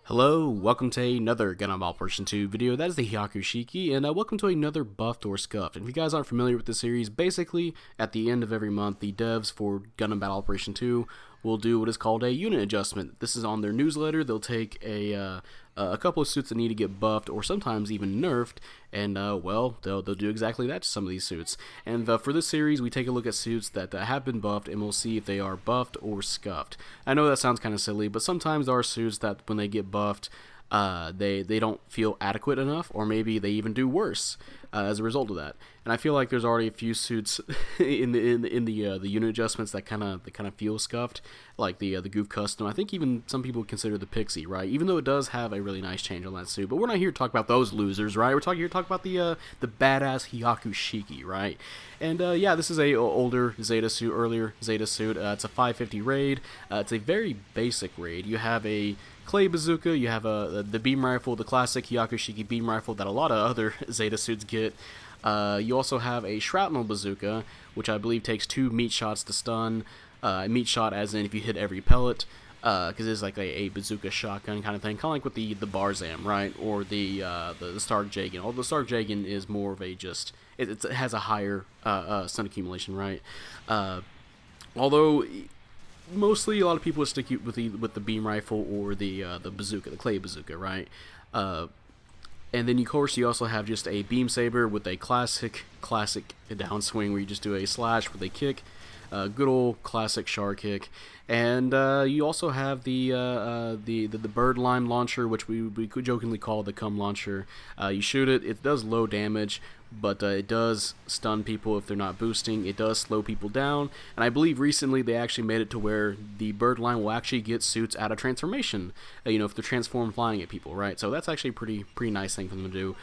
Hello, welcome to another Gundam Operation 2 video. That is the Hyaku Shiki, and welcome to another Buffed or Scuffed. And if you guys aren't familiar with the series, basically, at the end of every month, the devs for Gundam Battle Operation 2 will do what is called a unit adjustment. This is on their newsletter. They'll take a couple of suits that need to get buffed or sometimes even nerfed, and well, they'll do exactly that to some of these suits. And for this series, we take a look at suits that have been buffed, and we'll see if they are buffed or scuffed. I know that sounds kind of silly, but sometimes there are suits that when they get buffed, they don't feel adequate enough, or maybe they even do worse as a result of that. And I feel like there's already a few suits in the unit adjustments that kind of feel scuffed, like the Goof Custom. I think even some people consider the Pixie, right? Even though it does have a really nice change on that suit, but we're not here to talk about those losers, right? We're here to talk about the badass Hyaku Shiki, right? And yeah, this is a older Zeta suit, earlier Zeta suit. It's a 550 raid. It's a very basic raid. You have a clay bazooka, you have the beam rifle, the classic Hyaku Shiki beam rifle that a lot of other Zeta suits get. You also have a shrapnel bazooka, which I believe takes 2 meat shots to stun. Meat shot as in if you hit every pellet, because it's like a bazooka shotgun kind of thing, kind of like with the Barzam, right? Or the Stark Jagan. Although the Stark Jagan is more of a just, it has a higher stun accumulation, right? Although mostly a lot of people would stick with the beam rifle or the bazooka, the clay bazooka, right? And then, of course, you also have just a beam saber with a classic downswing where you just do a slash with a kick, good old classic char kick. And you also have the birdlime launcher, which we could jokingly call the cum launcher. You shoot it; it does low damage, but it does stun people if they're not boosting. It does slow people down, and I believe recently they actually made it to where the birdlime will actually get suits out of transformation. If they're transformed flying at people, right? So that's actually a pretty nice thing for them to do.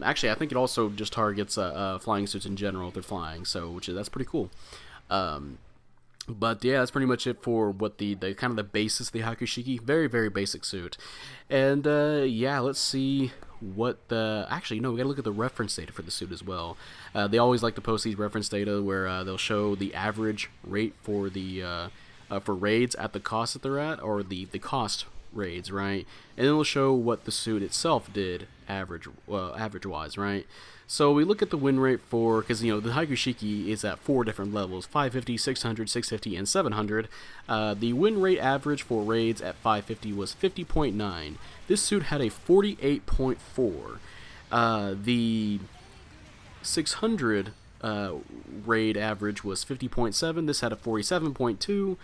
Actually, I think it also just targets flying suits in general if they're flying, so that's pretty cool. But yeah, that's pretty much it for what the kind of the basis of the Hyaku Shiki. Very, very basic suit. And yeah, let's see what the... Actually, no, we gotta look at the reference data for the suit as well. They always like to post these reference data where they'll show the average rate for the for raids at the cost that they're at, or the cost raids, right? And then they'll show what the suit itself did average wise, right? So we look at the win rate for, because the Hyaku Shiki is at 4 different levels: 550, 600, 650, and 700. The win rate average for raids at 550 was 50.9. This suit had a 48.4. The 600 raid average was 50.7. This had a 47.2.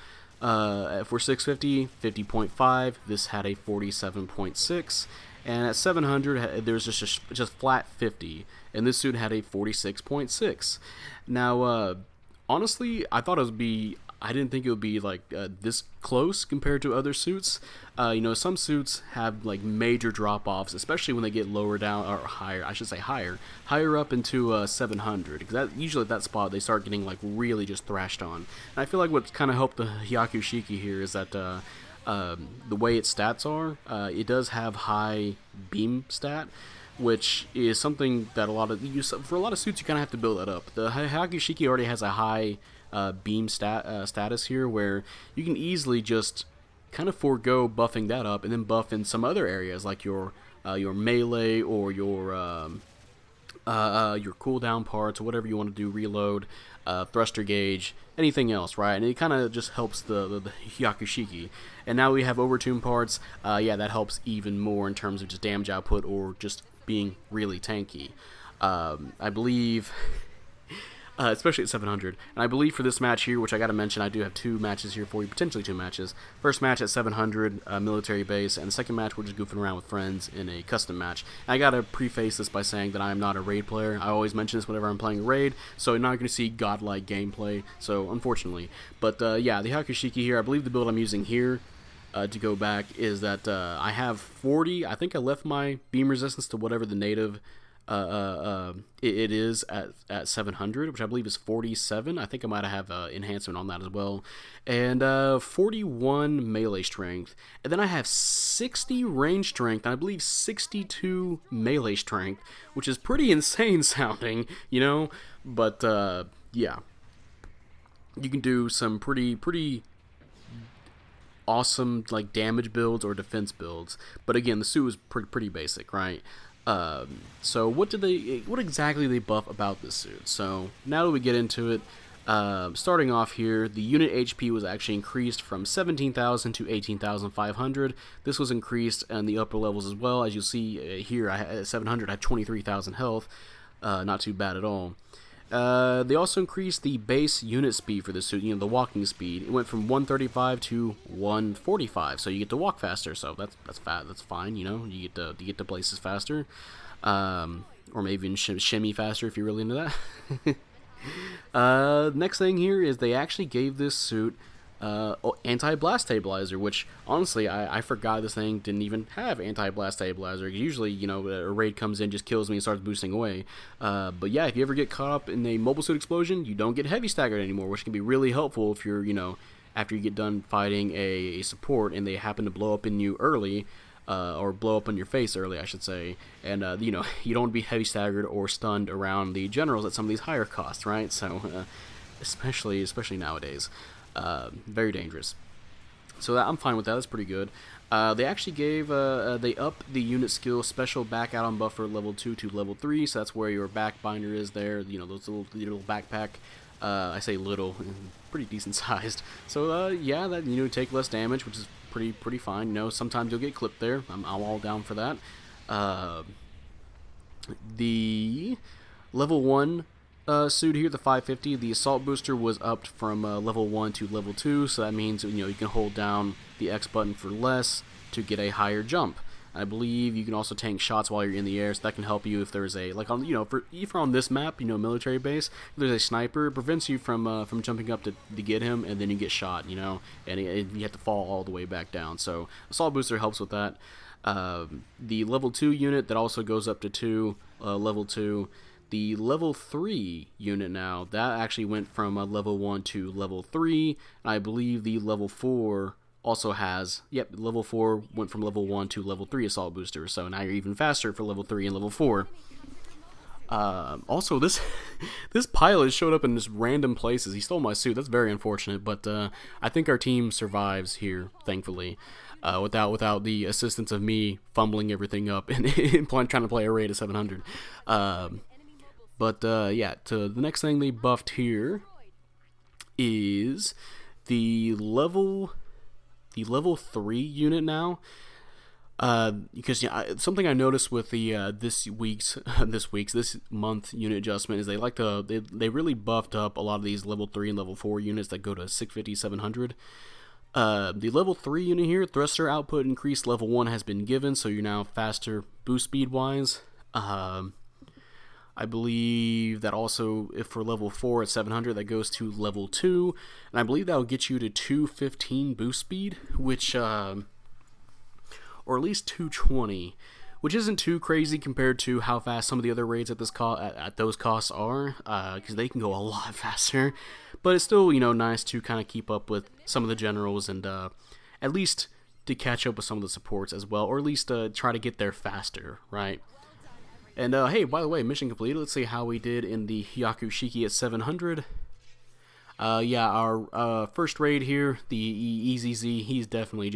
For 650, 50.5. This had a 47.6. And at 700, there's just flat 50, and this suit had a 46.6. Now, honestly, I didn't think it would be like this close compared to other suits. Some suits have like major drop-offs, especially when they get lower down, or higher, I should say higher up into 700, because usually at that spot they start getting like really just thrashed on. And I feel like what's kind of helped the Hyaku Shiki here is that the way its stats are, it does have high beam stat, which is something that for a lot of suits you kind of have to build that up. The Hyaku Shiki already has a high beam status here, where you can easily just kind of forego buffing that up and then buff in some other areas like your melee or your cooldown parts or whatever you want to do, reload, thruster gauge, anything else, right? And it kind of just helps the Hyaku Shiki. And now we have overtune parts. Yeah, that helps even more in terms of just damage output or just being really tanky. I believe... especially at 700. And I believe for this match here, which I gotta mention, I do have 2 matches here for you, potentially 2 matches. First match at 700, military base, and the second match we're just goofing around with friends in a custom match. And I gotta preface this by saying that I am not a raid player. I always mention this whenever I'm playing a raid, so you're not gonna see godlike gameplay, so unfortunately. But yeah, the Hyaku Shiki here, I believe the build I'm using here to go back is that I have 40, I think I left my beam resistance to whatever the native it is at 700, which I believe is 47. I think I might have enhancement on that as well, and 41 melee strength, and then I have 60 range strength, and I believe 62 melee strength, which is pretty insane sounding, but yeah, you can do some pretty awesome like damage builds or defense builds. But again, the suit was pretty basic, right? So what exactly did they buff about this suit? So now that we get into it, starting off here, the unit HP was actually increased from 17,000 to 18,500. This was increased in the upper levels as well. As you see here, at 700, I had 23,000 health. Not too bad at all. They also increased the base unit speed for the suit, the walking speed. It went from 135 to 145, so you get to walk faster. So that's fine. You get to places faster, or maybe even shimmy faster if you're really into that. Next thing here is they actually gave this suit anti-blast stabilizer, which honestly I forgot this thing didn't even have anti-blast stabilizer. Usually, a raid comes in, just kills me and starts boosting away. But yeah, if you ever get caught up in a mobile suit explosion, you don't get heavy staggered anymore, which can be really helpful if you're, after you get done fighting a support and they happen to blow up in you early, or blow up on your face early, I should say, and you don't want to be heavy staggered or stunned around the generals at some of these higher costs, right? So especially nowadays. Very dangerous. So I'm fine with that. That's pretty good. They actually gave they upped the unit skill special back out on buffer level 2 to level 3. So that's where your back binder is there. Those little backpack. I say little, pretty decent sized. So yeah, that take less damage, which is pretty fine. Sometimes you'll get clipped there. I'm all down for that. The level 1 suit here, the 550, the assault booster was upped from level 1 to level 2, so that means you can hold down the X button for less to get a higher jump. I believe you can also tank shots while you're in the air, so that can help you if there's a if you're on this map, military base, if there's a sniper, it prevents you from jumping up to get him, and then you get shot, and you have to fall all the way back down. So assault booster helps with that. The level 2 unit that also goes up to 2 level 2. The level 3 unit now, that actually went from level 1 to level 3, and I believe the level 4 also has, level 4 went from level 1 to level 3 assault booster, so now you're even faster for level 3 and level 4. Also, this pilot showed up in just random places. He stole my suit. That's very unfortunate, but I think our team survives here, thankfully, without the assistance of me fumbling everything up and trying to play a raid at 700. But yeah, the next thing they buffed here is the level 3 unit now. Because something I noticed with the this month unit adjustment is they really buffed up a lot of these level 3 and level 4 units that go to 650, 700. The level 3 unit here, thruster output increased level 1 has been given, so you're now faster boost speed wise. I believe that also, if for level 4 at 700, that goes to level 2, and I believe that will get you to 215 boost speed, which, or at least 220, which isn't too crazy compared to how fast some of the other raids at those costs are, because they can go a lot faster, but it's still, nice to kind of keep up with some of the generals, and at least to catch up with some of the supports as well, or at least try to get there faster, right? And hey, by the way, mission completed. Let's see how we did in the Hyaku Shiki at 700. Yeah, our first raid here, the EZZ, he's definitely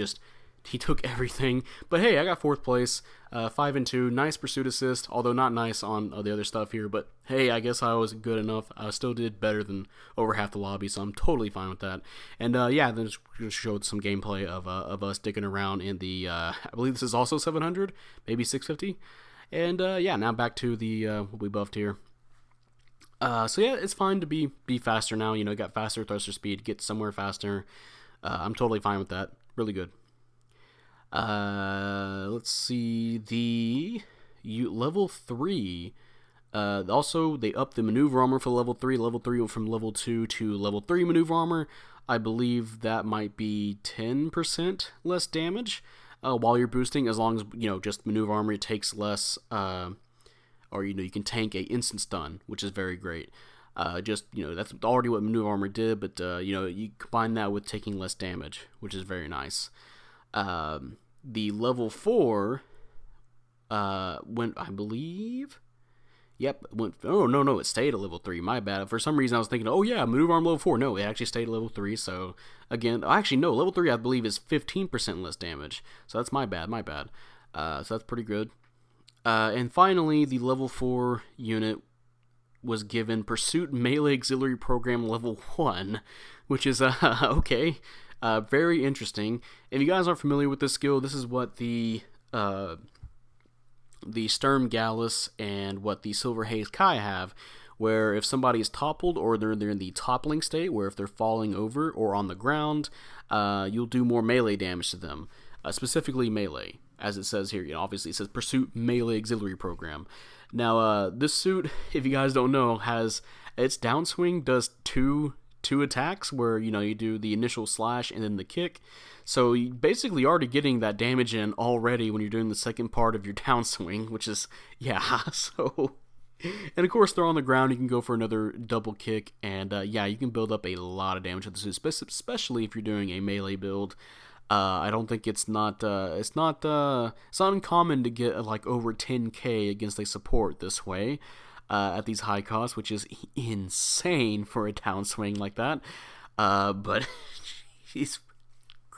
he took everything. But hey, I got 4th place, 5 and 2, nice pursuit assist, although not nice on the other stuff here. But hey, I guess I was good enough. I still did better than over half the lobby, so I'm totally fine with that. And yeah, then just showed some gameplay of us digging around in the, I believe this is also 700, maybe 650. And yeah, now back to the what we buffed here. So yeah, it's fine to be faster now. Got faster thruster speed, get somewhere faster. I'm totally fine with that. Really good. Let's see, the level 3. Also, they upped the maneuver armor for level 3. Level 3 went from level 2 to level 3 maneuver armor. I believe that might be 10% less damage. While you're boosting, as long as, just maneuver armor, it takes less, or, you can tank a instant stun, which is very great. That's already what maneuver armor did, but, you combine that with taking less damage, which is very nice. The level 4, went, I believe, Yep. Oh, no, it stayed at level 3. My bad. For some reason, I was thinking, oh, yeah, maneuver arm level 4. No, it actually stayed at level 3. So, again, actually, no, level 3, I believe, is 15% less damage. So, that's my bad. So, that's pretty good. And finally, the level 4 unit was given Pursuit Melee Auxiliary Program level 1, which is, okay, very interesting. If you guys aren't familiar with this skill, this is what the Sturm Gallus and what the Silver Haze Kai have, where if somebody is toppled or they're in the toppling state, where if they're falling over or on the ground, you'll do more melee damage to them, specifically melee. As it says here, obviously it says Pursuit Melee Auxiliary Program. Now, this suit, if you guys don't know, has its downswing does two attacks where, you do the initial slash and then the kick. So you basically already getting that damage in already when you're doing the second part of your downswing, which is, yeah, so... And of course, they're on the ground, you can go for another double kick, and yeah, you can build up a lot of damage with the suit, especially if you're doing a melee build. I don't think it's not uncommon to get like over 10k against a support this way at these high costs, which is insane for a downswing like that. But he's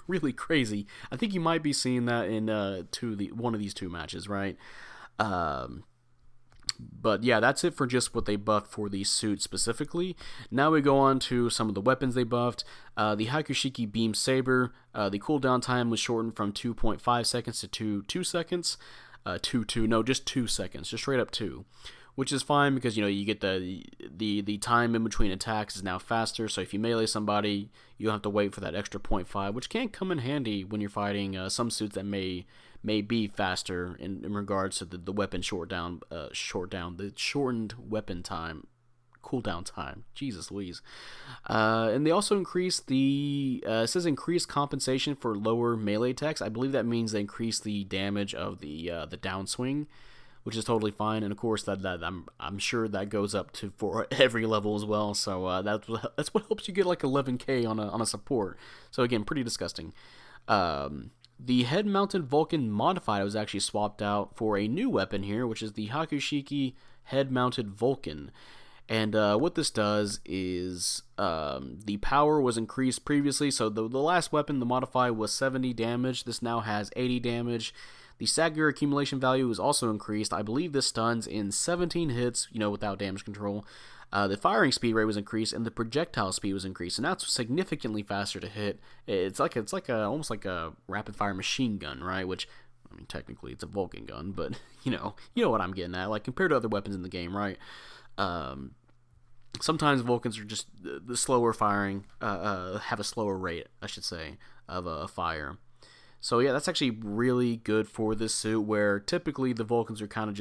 really crazy. I think you might be seeing that in one of these two matches, right? But yeah, that's it for just what they buffed for the suit specifically. Now we go on to some of the weapons they buffed. The Hyaku Shiki Beam Saber, the cooldown time was shortened from 2.5 seconds to 2 seconds. Just 2 seconds, just straight up 2. Which is fine because, you get the time in between attacks is now faster, so if you melee somebody, you don't have to wait for that extra 0.5, which can come in handy when you're fighting some suits that may be faster in regards to the weapon the shortened weapon time, cooldown time. Jesus Louise. And they also increased it says increased compensation for lower melee attacks. I believe that means they increased the damage of the downswing, which is totally fine. And of course that I'm sure that goes up to for every level as well. So that's what helps you get like 11k on a support. So again, pretty disgusting. The head-mounted Vulcan modified was actually swapped out for a new weapon here, which is the Hyaku Shiki head-mounted Vulcan. And what this does is the power was increased previously. So the last weapon, the modify, was 70 damage. This now has 80 damage. The stagger accumulation value is also increased. I believe this stuns in 17 hits, without damage control. The firing speed rate was increased, and the projectile speed was increased, and that's significantly faster to hit. It's almost like a rapid fire machine gun, right? Which, I mean, technically it's a Vulcan gun, but you know what I'm getting at. Like compared to other weapons in the game, right? Sometimes Vulcans are just the slower firing, have a slower rate, I should say, of fire. So yeah, that's actually really good for this suit, where typically the Vulcans are kind of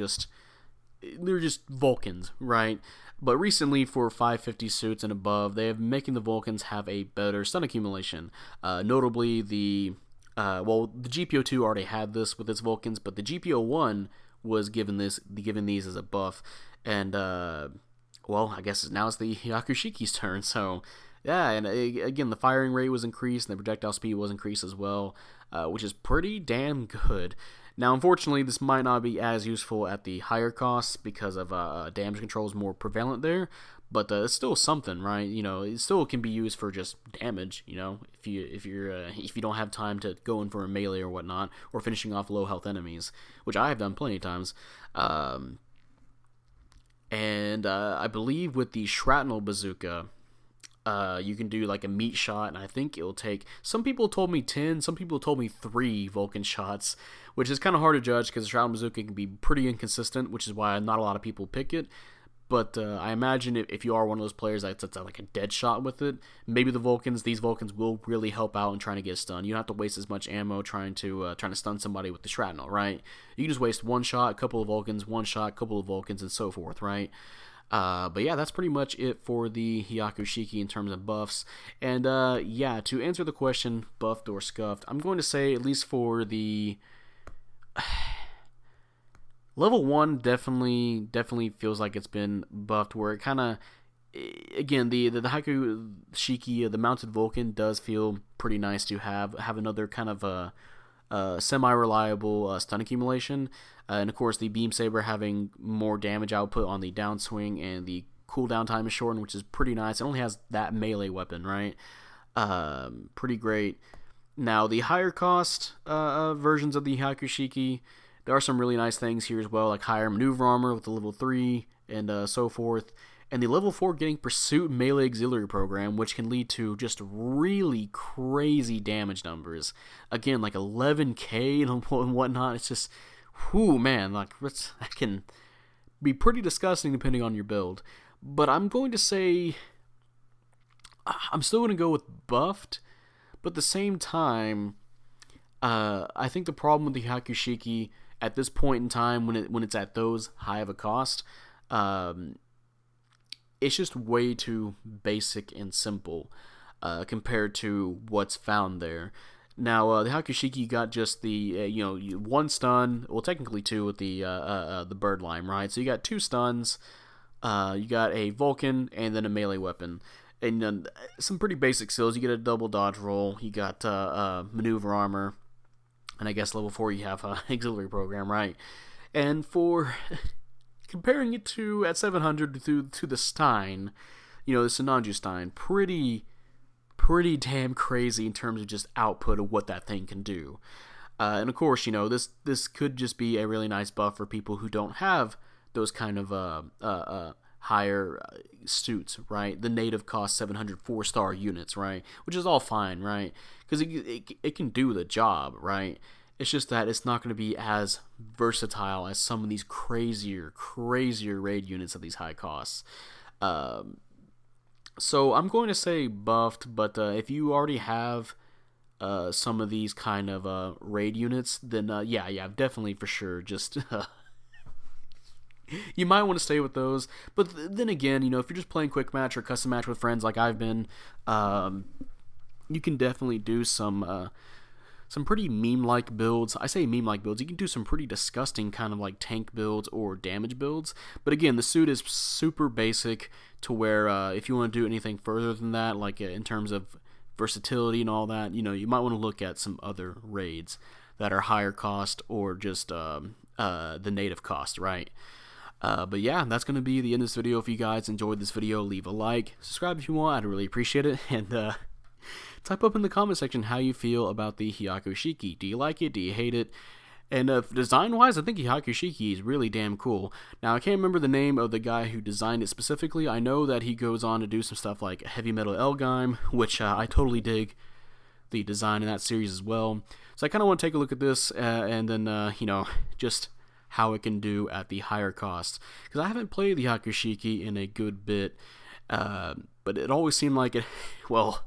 they're just Vulcans, right? But recently, for 550 suits and above, they have making the Vulcans have a better stun accumulation. Notably, the GPO2 already had this with its Vulcans, but the GPO1 was given these as a buff. And I guess now it's the Hyaku Shiki's turn. So yeah, and again, the firing rate was increased, and the projectile speed was increased as well, which is pretty damn good. Now, unfortunately, this might not be as useful at the higher costs because of damage control is more prevalent there, but it's still something, right? It still can be used for just damage. If you don't have time to go in for a melee or whatnot, or finishing off low health enemies, which I have done plenty of times. And I believe with the shrapnel bazooka, you can do like a meat shot, and I think it'll take, some people told me 10, some people told me 3 Vulcan shots, which is kind of hard to judge because the shrapnel bazooka can be pretty inconsistent, which is why not a lot of people pick it. But I imagine if you are one of those players that's like a dead shot with it, maybe these Vulcans will really help out in trying to get stunned. You don't have to waste as much ammo trying to stun somebody with the shrapnel, right? You can just waste one shot, a couple of Vulcans, one shot, couple of Vulcans, and so forth, right? But yeah, that's pretty much it for the Hyaku Shiki in terms of buffs. And yeah, to answer the question, buffed or scuffed, I'm going to say, at least for the level 1, definitely feels like it's been buffed, where it kind of, again, the Hyaku Shiki, the mounted Vulcan, does feel pretty nice to have another kind of semi-reliable stun accumulation, and of course the beam saber having more damage output on the downswing, and the cooldown time is shortened, which is pretty nice. It only has that melee weapon, right? Pretty great. Now the higher cost versions of the Hyaku Shiki, there are some really nice things here as well, like higher maneuver armor with the level 3 and so forth. And the level 4 getting Pursuit Melee Auxiliary Program, which can lead to just really crazy damage numbers. Again, like 11k and whatnot. It's just, whoo, man, like that can be pretty disgusting depending on your build. But I'm going to say, I'm still going to go with buffed, but at the same time, I think the problem with the Hyaku Shiki at this point in time, when it's at those high of a cost, it's just way too basic and simple compared to what's found there. Now, the Hyaku Shiki got just the one stun, well technically two with the birdlime, right? So you got 2 stuns, you got a Vulcan, and then a melee weapon. And then some pretty basic skills. You get a double dodge roll, you got maneuver armor, and I guess level 4 you have auxiliary program, right? And for comparing it to at 700 to the Stein, the Sinanju Stein, pretty damn crazy in terms of just output of what that thing can do. And of course, this could just be a really nice buff for people who don't have those kind of higher suits, right? The native cost 700 4-star units, right? Which is all fine, right? Because it can do the job, right? It's just that it's not going to be as versatile as some of these crazier raid units at these high costs. So I'm going to say buffed, but if you already have some of these kind of raid units, then yeah, definitely for sure. Just you might want to stay with those. But then again, if you're just playing quick match or custom match with friends like I've been, you can definitely do some pretty meme-like builds. I say meme-like builds. You can do some pretty disgusting kind of like tank builds or damage builds. But again, the suit is super basic to where if you want to do anything further than that, like in terms of versatility and all that, you might want to look at some other raids that are higher cost or just the native cost, right? But yeah, that's going to be the end of this video. If you guys enjoyed this video, leave a like, subscribe if you want. I'd really appreciate it. And type up in the comment section how you feel about the Hyaku Shiki. Do you like it? Do you hate it? And design-wise, I think Hyaku Shiki is really damn cool. Now, I can't remember the name of the guy who designed it specifically. I know that he goes on to do some stuff like Heavy Metal Elgime, which I totally dig the design in that series as well. So I kind of want to take a look at this and then, just how it can do at the higher cost. Because I haven't played the Hyaku Shiki in a good bit, but it always seemed like it, well,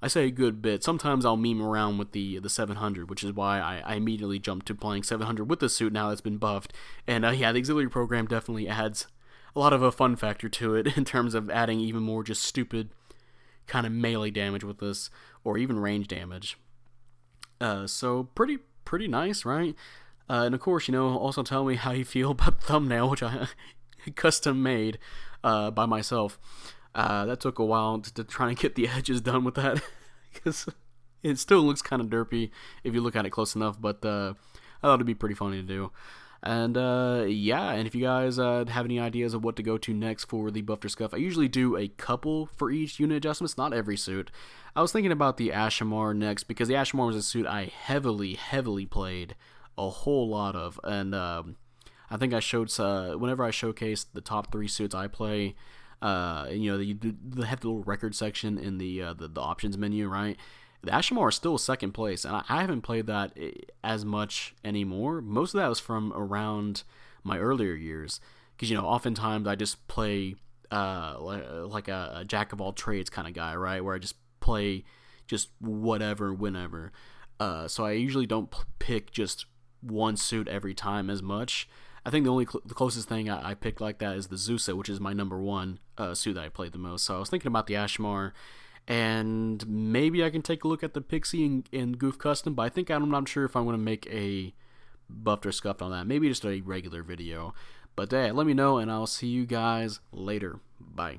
I say a good bit. Sometimes I'll meme around with the 700, which is why I immediately jumped to playing 700 with the suit now that's been buffed. And yeah, the auxiliary program definitely adds a lot of a fun factor to it in terms of adding even more just stupid kind of melee damage with this, or even range damage. So pretty nice, right? And of course, also tell me how you feel about the thumbnail, which I custom made by myself. That took a while to try and get the edges done with that, because it still looks kind of derpy if you look at it close enough, but I thought it'd be pretty funny to do. And yeah, and if you guys have any ideas of what to go to next for the buffed or scuffed, I usually do a couple for each unit adjustments, not every suit. I was thinking about the Ashamar next, because the Ashamar was a suit I heavily played a whole lot of, and I think I showed, whenever I showcased the top 3 suits I play, they have the little record section in the options menu, right? The Ashamar is still second place, and I haven't played that as much anymore. Most of that was from around my earlier years, because oftentimes I just play like a jack of all trades kind of guy, right? Where I just play just whatever, whenever. So I usually don't pick just one suit every time as much. I think the closest thing I picked like that is the Zusa, which is my number 1 suit that I played the most. So I was thinking about the Ashamar, and maybe I can take a look at the Pixie and Goof Custom, but I think I'm not sure if I'm going to make a buffed or scuffed on that. Maybe just a regular video. But let me know, and I'll see you guys later. Bye.